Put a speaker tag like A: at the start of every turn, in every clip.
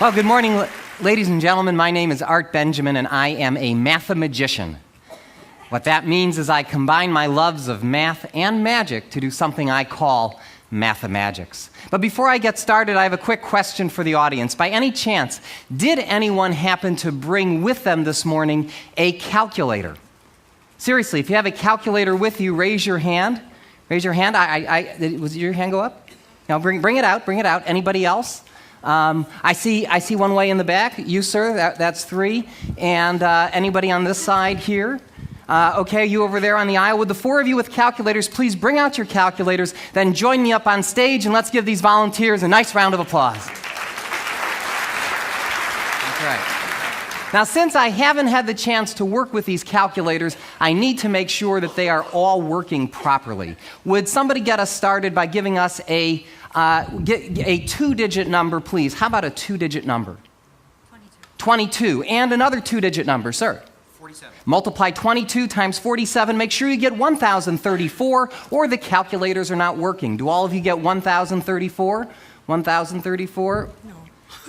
A: Well, good morning, ladies and gentlemen. My name is Art Benjamin, and I am a mathemagician. What that means is I combine my loves of math and magic to do something I call mathemagics. But before I get started, I have a quick question for the audience. By any chance, did anyone happen to bring with them this morning a calculator? Seriously, if you have a calculator with you, raise your hand. Raise your hand. Was your hand go up? Now bring it out. Bring it out. Anybody else? I see one way in the back. You, sir, that's 3. And anybody on this side here? Okay, you over there on the aisle. Would the 4 of you with calculators please bring out your calculators, then join me up on stage, and let's give these volunteers a nice round of applause. That's right. Now, since I haven't had the chance to work with these calculators, I need to make sure that they are all working properly. Would somebody get us started by giving us a 2-digit number, please? How about a 2-digit number? 22. And another 2-digit number, sir? 47. Multiply 22 times 47. Make sure you get 1,034, or the calculators are not working. Do all of you get 1,034? 1,034? No.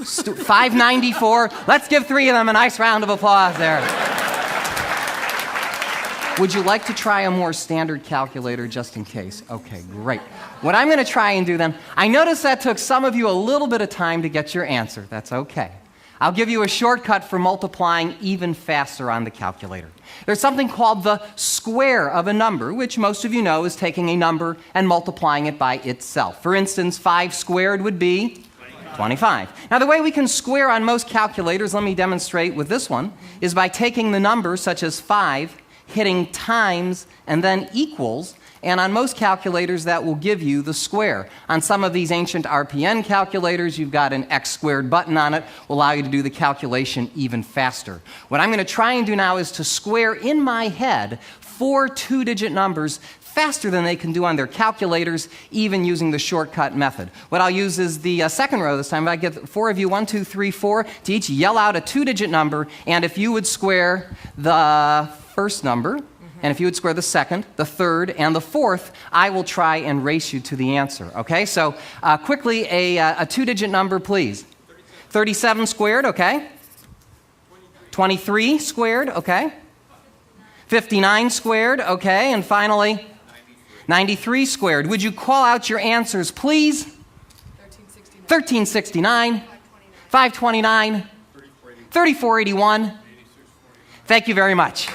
A: 594. Let's give 3 of them a nice round of applause there. Would you like to try a more standard calculator just in case? Okay, great. What I'm going to try and do then, I noticed that took some of you a little bit of time to get your answer. That's okay. I'll give you a shortcut for multiplying even faster on the calculator. There's something called the square of a number, which most of you know is taking a number and multiplying it by itself. For instance, 5 squared would be 25. Now, the way we can square on most calculators, let me demonstrate with this one, is by taking the numbers such as 5, hitting times, and then equals, and on most calculators that will give you the square. On some of these ancient RPN calculators, you've got an X squared button on it, will allow you to do the calculation even faster. What I'm going to try and do now is to square in my head 4 2-digit numbers faster than they can do on their calculators, even using the shortcut method. What I'll use is the second row this time. I get 4 of you, 1, 2, 3, 4, to each yell out a 2-digit number, and if you would square the first number, and if you would square the second, the third, and the fourth, I will try and race you to the answer. Okay, so quickly, a 2-digit number, please. 37 squared, okay. 23 squared, okay. 59 squared, okay. And finally, 93 squared. Would you call out your answers, please? 1369. 529. 3481. Thank you very much.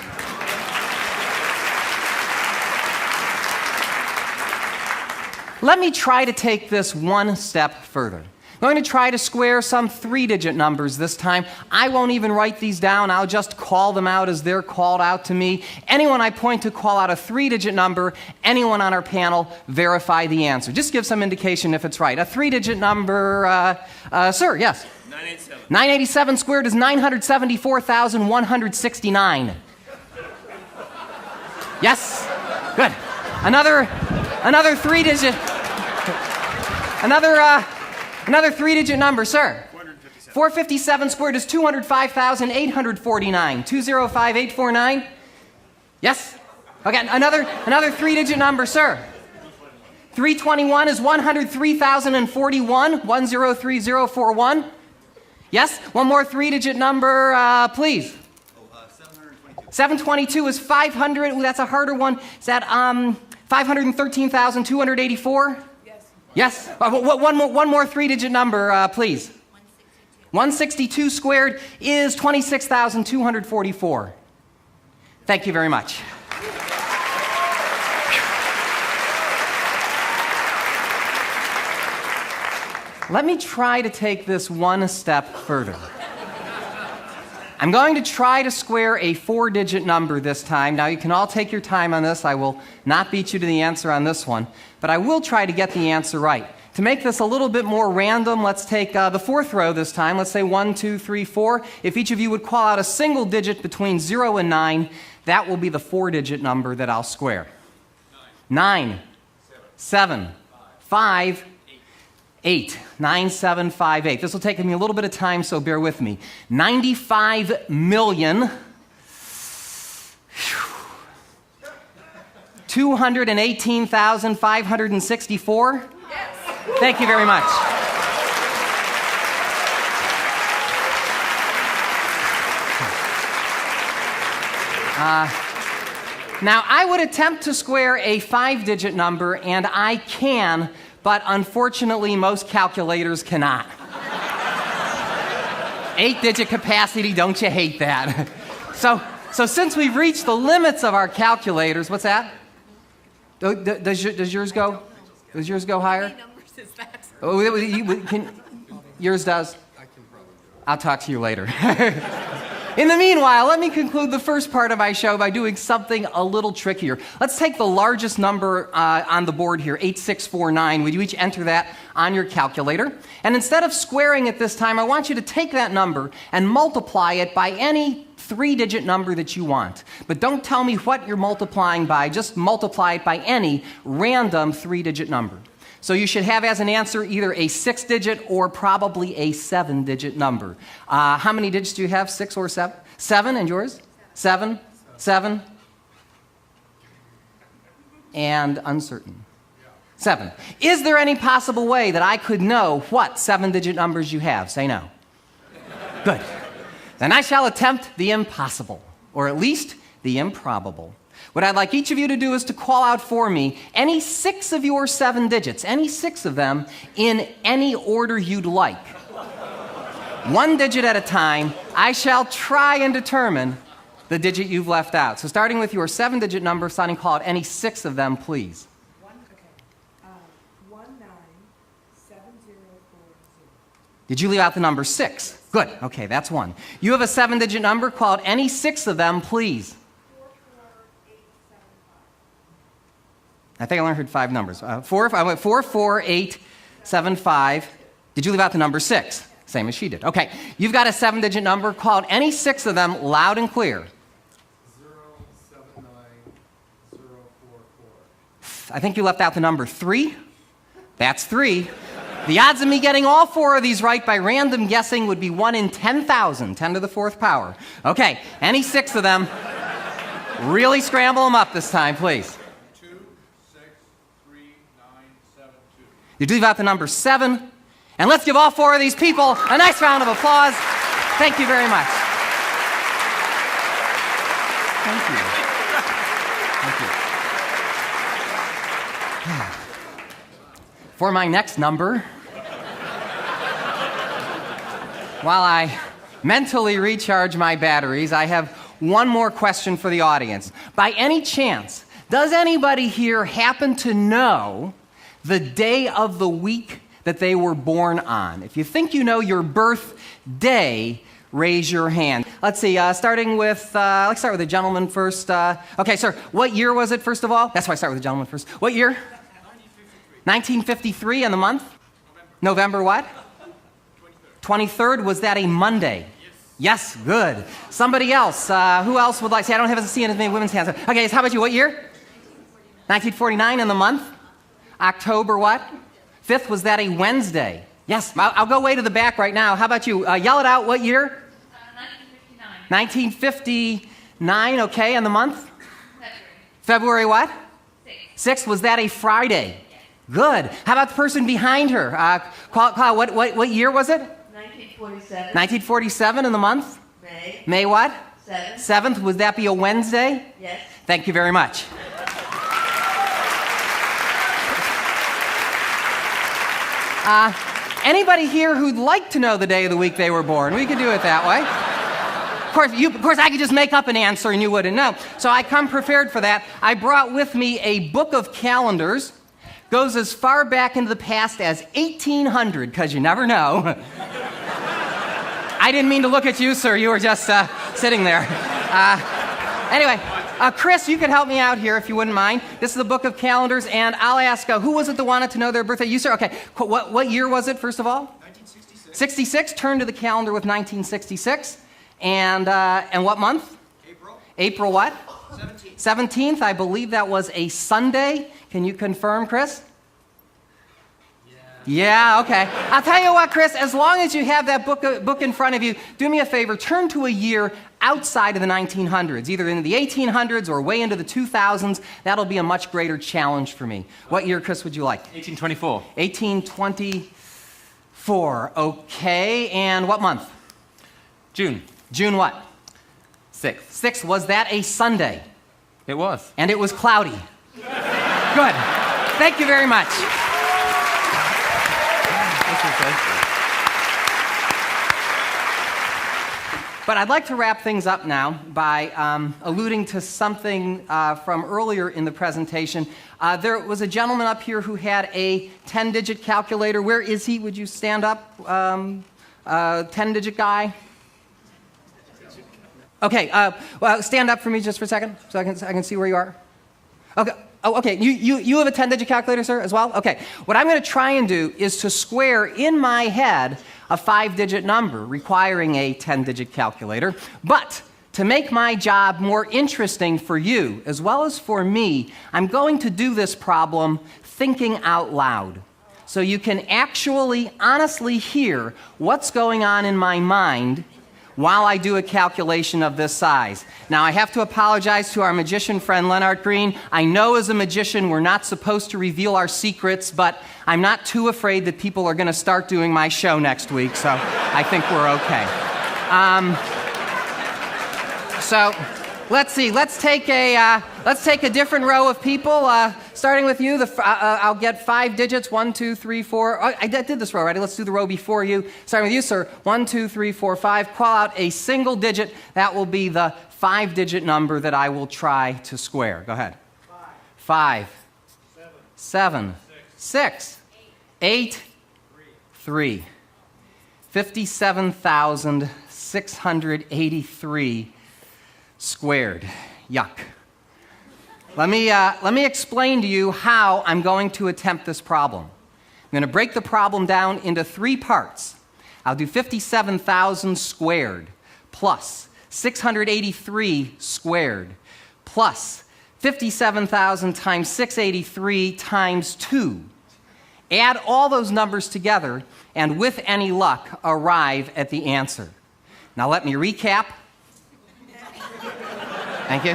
A: Let me try to take this one step further. I'm going to try to square some 3-digit numbers this time. I won't even write these down. I'll just call them out as they're called out to me. Anyone I point to call out a 3-digit number. Anyone on our panel verify the answer. Just give some indication if it's right. A 3-digit number, sir, yes? 987. 987 squared is 974,169. Yes? Good. Another 3-digit. Another 3-digit number, sir. 457 squared is 205,849. 205849. Yes? Okay, another 3-digit number, sir. 321 is 103,041. 103041. Yes? One more 3-digit number, please. 722 is 500. Ooh, that's a harder one. Is that 513,284? Yes. One more 3-digit number, please. 162 squared is 26,244. Thank you very much. Let me try to take this one step further. I'm going to try to square a 4-digit number this time. Now, you can all take your time on this. I will not beat you to the answer on this one, but I will try to get the answer right. To make this a little bit more random, let's take the 4th row this time. Let's say 1, 2, 3, 4. If each of you would call out a single digit between 0 and 9, that will be the 4-digit number that I'll square. 9, 7, 5, 8. 9758. This will take me a little bit of time, so bear with me. 95 million 218,564? Yes. Thank you very much. Now, I would attempt to square a 5-digit number, and I can, but unfortunately, most calculators cannot. 8-digit capacity, don't you hate that? So since we've reached the limits of our calculators, what's that? Does yours go? Does yours go higher?
B: How many numbers is that?
A: Yours does? I'll talk to you later. In the meanwhile, let me conclude the first part of my show by doing something a little trickier. Let's take the largest number on the board here, 8649. Would you each enter that on your calculator? And instead of squaring it this time, I want you to take that number and multiply it by any 3-digit number that you want. But don't tell me what you're multiplying by, just multiply it by any random 3-digit number. So you should have as an answer either a 6-digit or probably a 7-digit number. How many digits do you have, 6 or 7? 7, and yours? 7, 7, and uncertain. 7. Is there any possible way that I could know what 7-digit numbers you have? Say no. Good. Then I shall attempt the impossible, or at least the improbable. What I'd like each of you to do is to call out for me any 6 of your 7 digits, any 6 of them, in any order you'd like. 1 digit at a time, I shall try and determine the digit you've left out. So starting with your 7-digit number, Sonny, call out any 6 of them, please.
B: 197040.
A: Did you leave out the number 6? Good. Okay, that's 1. You have a 7-digit number, call out any 6 of them, please. I think I only heard 5 numbers. I went 44875. Did you leave out the number 6? Same as she did. Okay, you've got a 7-digit number. Call out any 6 of them loud and clear.
C: 079044.
A: I think you left out the number 3. That's 3. The odds of me getting all 4 of these right by random guessing would be 1 in 10,000, 10 to the 4th power. Okay, any 6 of them. Really scramble them up this time, please. You leave out the number 7. And let's give all 4 of these people a nice round of applause. Thank you very much. Thank you. Thank you. For my next number, while I mentally recharge my batteries, I have one more question for the audience. By any chance, does anybody here happen to know the day of the week that they were born on? If you think you know your birthday, raise your hand. Let's see, starting with, let's start with the gentleman first. Okay, sir, what year was it, first of all? That's why I start with the gentleman first. What year? 1953, and the month? November what? 23rd. Was that a Monday? Yes, good. Somebody else, who else would like, see, I don't have to see as many women's hands. Okay, so how about you, what year? 1949, and the month? October what? 5th, was that a Wednesday? Yes, I'll go way to the back right now. How about you? Yell it out, what year? 1959. 1959, okay, and the month? February what? 6th, was that a Friday? Good. How about the person behind her? What year was it?
B: 1947.
A: 1947, and the month?
B: May.
A: May what?
B: 7th.
A: 7th, would that be a Wednesday?
B: Yes.
A: Thank you very much. Anybody here who'd like to know the day of the week they were born? We could do it that way. Of course, I could just make up an answer and you wouldn't know. So I come prepared for that. I brought with me a book of calendars. Goes as far back into the past as 1800, because you never know. I didn't mean to look at you, sir. You were just sitting there. Anyway, Chris, you could help me out here if you wouldn't mind. This is the book of calendars, and I'll ask, who was it that wanted to know their birthday? You, sir? Okay. What year was it, first of all?
C: 1966.
A: 66. Turn to the calendar with 1966. And what month?
C: April.
A: April what?
C: 17th.
A: 17th. I believe that was a Sunday. Can you confirm, Chris? Yeah, okay. I'll tell you what, Chris, as long as you have that book in front of you, do me a favor, turn to a year outside of the 1900s, either in the 1800s or way into the 2000s, that'll be a much greater challenge for me. What year, Chris, would you like?
C: 1824.
A: 1824. Okay, and what month?
C: June.
A: June what?
C: 6th.
A: 6th. Was that a Sunday?
C: It was.
A: And it was cloudy. Good. Thank you very much. But I'd like to wrap things up now by alluding to something from earlier in the presentation. There was a gentleman up here who had a 10-digit calculator. Where is he? Would you stand up? 10-digit guy? Okay, well, stand up for me just for a second so I can see where you are. Okay. Oh, okay. You have a 10-digit calculator, sir, as well? Okay. What I'm going to try and do is to square in my head a 5-digit number requiring a 10-digit calculator. But to make my job more interesting for you as well as for me, I'm going to do this problem thinking out loud. So you can actually honestly hear what's going on in my mind while I do a calculation of this size. Now, I have to apologize to our magician friend, Leonard Green. I know as a magician we're not supposed to reveal our secrets, but I'm not too afraid that people are going to start doing my show next week, so I think we're okay. So let's see. Let's take a different row of people. Starting with you, I'll get 5 digits. 1, 2, 3, 4. I did this row already. Let's do the row before you. Starting with you, sir. 1, 2, 3, 4, 5. Call out a single digit. That will be the 5-digit number that I will try to square. Go ahead. 5. 7. 6. 8. 3. 57,683 squared. Yuck. Let me explain to you how I'm going to attempt this problem. I'm going to break the problem down into 3 parts. I'll do 57,000 squared plus 683 squared plus 57,000 times 683 times 2. Add all those numbers together and with any luck arrive at the answer. Now let me recap. Thank you.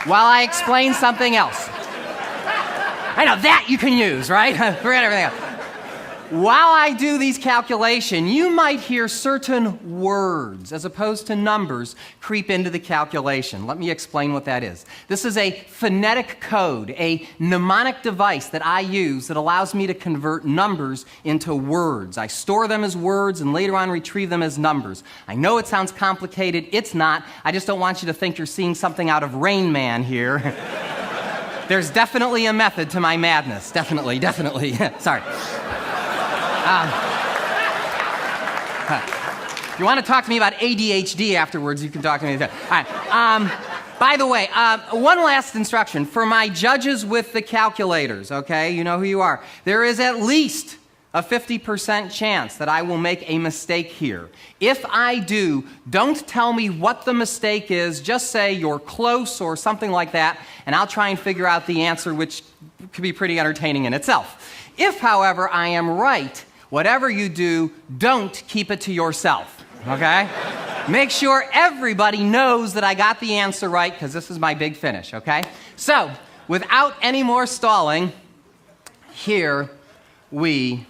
A: While I explain something else. I know, that you can use, right? Forget everything else. While I do these calculations, you might hear certain words, as opposed to numbers, creep into the calculation. Let me explain what that is. This is a phonetic code, a mnemonic device that I use that allows me to convert numbers into words. I store them as words and later on retrieve them as numbers. I know it sounds complicated. It's not. I just don't want you to think you're seeing something out of Rain Man here. There's definitely a method to my madness. Definitely. Sorry. If you want to talk to me about ADHD afterwards, you can talk to me. All right. By the way, one last instruction. For my judges with the calculators, okay, you know who you are. There is at least a 50% chance that I will make a mistake here. If I do, don't tell me what the mistake is. Just say you're close or something like that, and I'll try and figure out the answer, which could be pretty entertaining in itself. If, however, I am right, whatever you do, don't keep it to yourself, okay? Make sure everybody knows that I got the answer right, because this is my big finish, okay? So, without any more stalling, here we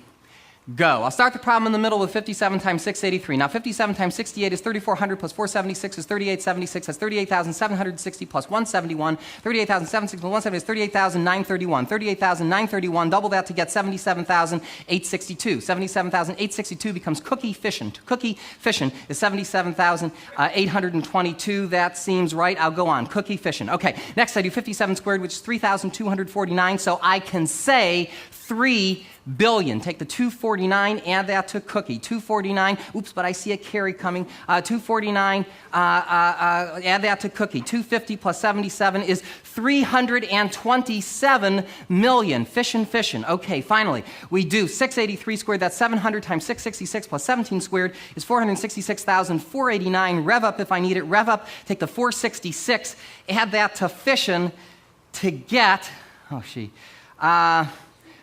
A: go. I'll start the problem in the middle with 57 times 683. Now, 57 times 68 is 3,400 plus 476 is 3,876. That's 38,760 plus 171. 38,760 plus 170 is 38,931. 38,931, double that to get 77,862. 77,862 becomes cookie fission. Cookie fission is 77,822. That seems right. I'll go on. Cookie fission. Okay, next I do 57 squared, which is 3,249. So I can say 3 billion. Take the 249, add that to cookie. 249, oops, but I see a carry coming. 249, add that to cookie. 250 plus 77 is 327 million. Fission. Okay, finally, we do 683 squared. That's 700 times 666 plus 17 squared is 466,489. Rev up if I need it. Rev up, take the 466, add that to fission to get,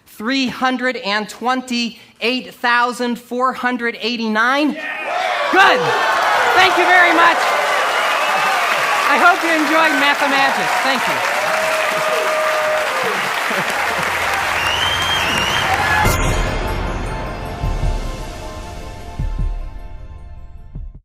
A: 328,489. Yeah! Good. Thank you very much. I hope you enjoyed mathemagic. Thank you.